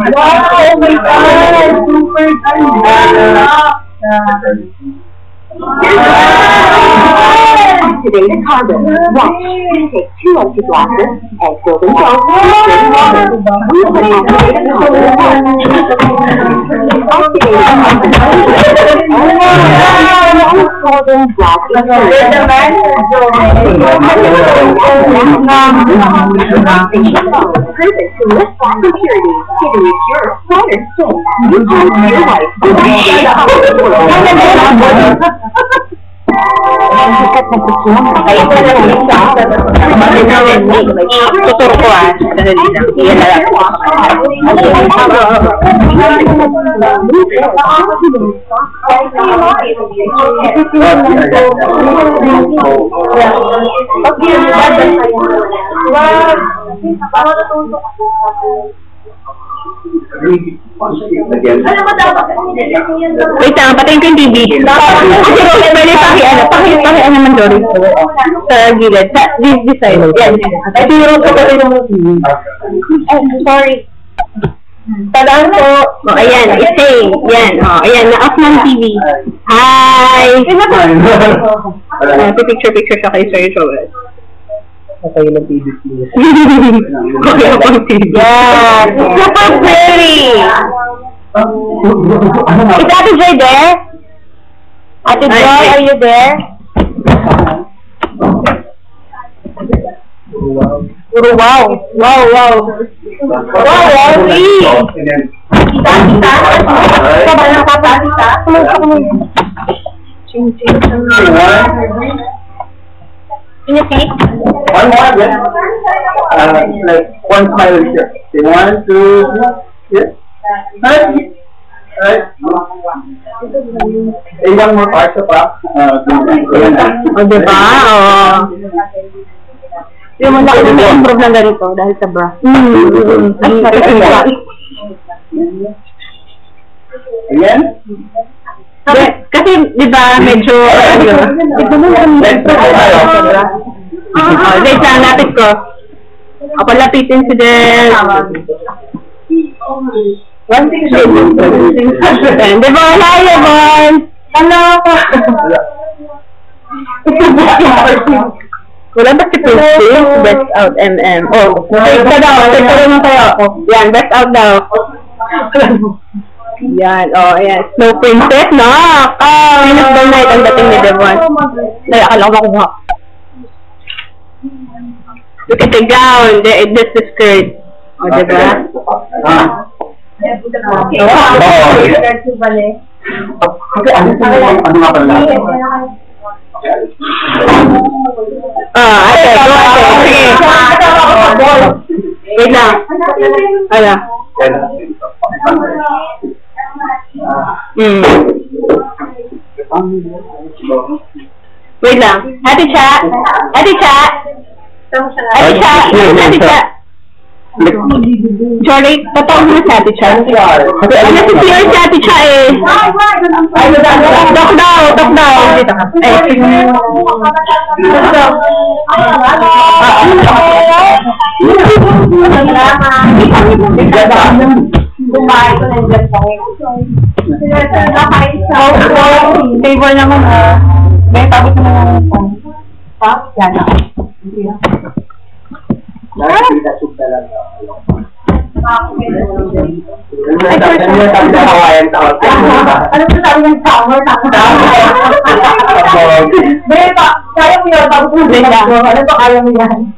Oh my God! Super ganda! Today's cargo. Watch. Take 2 empty glasses and fill them down with water. We will activate the cargo at once. Perfect to lift back impurities, giving you pure, brighter skin. You can see your wife. Tuturo ko sandali lang. Iyan na lang. Wait lang, patayin ko yung TV. Kasi pwede pakian naman doon. Sa gilid. This side. Yan. Ito yung roto ko rin ng TV. Sorry. Tadaan ko. O, ayan. Stay. Yan. O, ayan. Na-off ng TV. Hi! Picture siya kay Sir Joel. Okay lang TV please. Okay lang TV. Yes! Super pretty! Is Ate Joy there? Ate Joy, are you there? Puro wow! Wow, wow! Wow, wow! Kita? Ikaw ba nakapapakita? Ching-ching. Can you see? One more, yes. Like one smile here. Okay, 1, 2, 3. Yes. Right. Hey, one more part sa pa. O, diba? O. Yung malaki na may improve na ganito dahil sa bra. Again? Kasi, di ba, medyo, ito mo lang, wait lang, lapit ko. O, palapitin si Del. 160. Di ba, layo, Bon? Ano ako? Wala ba si Princess? Best out, MM. Oh, take ka daw, take ka rin tayo. Yan, best out daw. Yan, oh, ayan. Snow Princess, no? End of the night ang dating ni Devon. Dahil akala ko makuha. Look at the gown. This is skirt. O, diba? Ano nga pala? Ate, go ate. Sige. Wait lang. Ala. Wait lang. Ate Cha. Ate Cha. Ate Cha. Ate Cha. Jory, patawag mo si Ate Cha. Ano si Pierre si Ate Cha eh? Tok daw. Dito ka. Kumain ko ng dyan po. Table naman ah. May tabot naman ang phone. Ha? Yan na. Ano po sabi ng summer? Beba, kaya mo yun. Tapos mo din ako. Ano po kaya mo yan?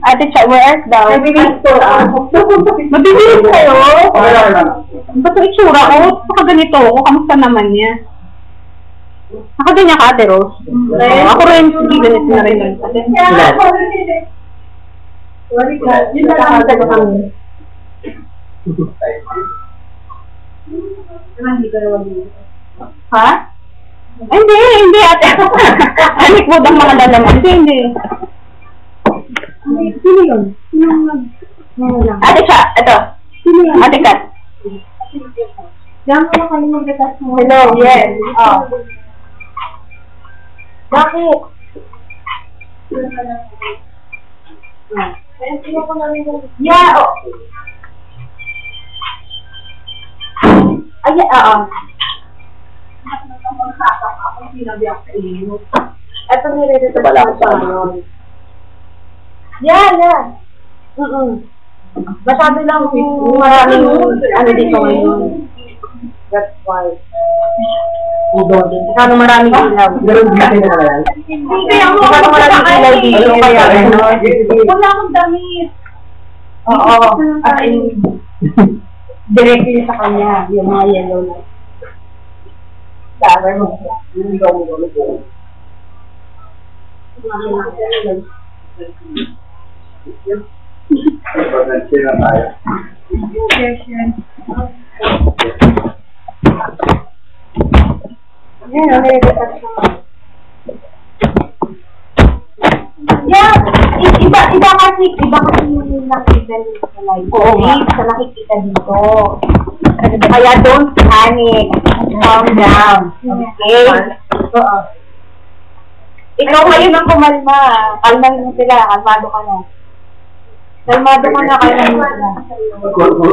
Ate Cha, where daw? Mabilis ko. Mabilis kayo? Ba't ang itsura ko? Baka ganito ako. Kamusta naman niya? Nakaganyan ka, Ate Rose? Ako rin. Sige, ganito na rin. Yun na lang sa kami. Ha? Hindi, ate. Anik mo ang mga dalaman. Hindi. Sino yun? Ate Cha, ito. Ate Kat. Diyan ko kayo mag-retas mo. Hello, yes. Oh. Bakit? Yeah, oh. Ay, oo. Ito nire-reset ko sa ano. Yeah. Masyado lang maraming ano dito ngayon. That's why. Masyado maraming ilaw. Masyado maraming ilaw dito kaya ano. Wala akong damit. Oo. At directly sa kanya, yung mga yellow na. Sabi mo. Yeah, iba kasi yung nakikita dito sa live. Sa nakikita dito. Kaya don't panic. Calm down. Okay? Ikaw ngayon ang kumalma. Kalmahin mo sila. Kalmado ka na. Kalmado ka na. Kalmahin mo sila.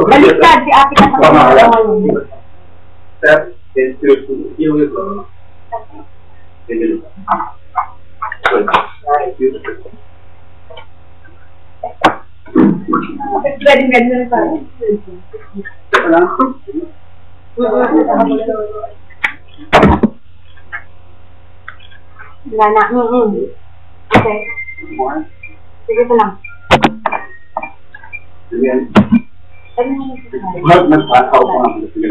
Baliktad si ate ka sa kamala ngayon. Step into yung ito. Ready na tayo. Nana. Okay. Sige pa lang. Nagpataw ko lang. Si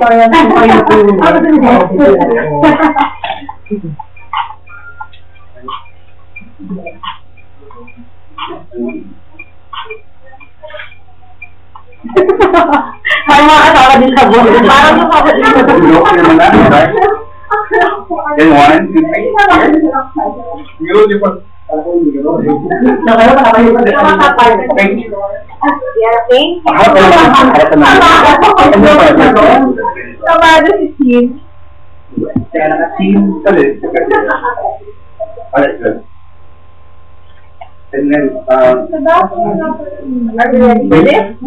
Kaya na parang makakatawa din sa buhay. Parang yung kapatid ko. In 1, 2, 3. Beautiful. Kamado si Steve. Kaya naka-team ulit. Alright, good. And then, Are you ready for this?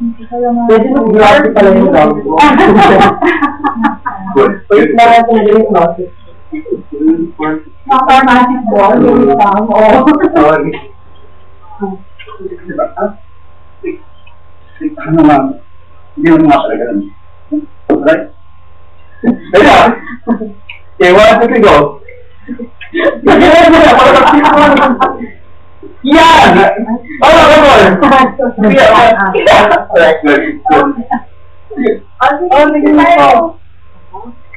pwede mo grabe pala yung dog ko. Good. Wait na natin yung process. Nakamatic ball, yung isang, oo. Sorry. Ano ma'am? Hindi mo nga pala ganun. Right? Ayun! Okay, 1, 2, 3, go! Yan! Oh, come on! Alright, good. Sige tayo.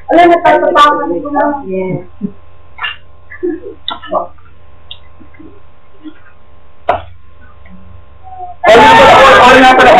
Alam na tayo pa ako dito lang. Yes. All na pala.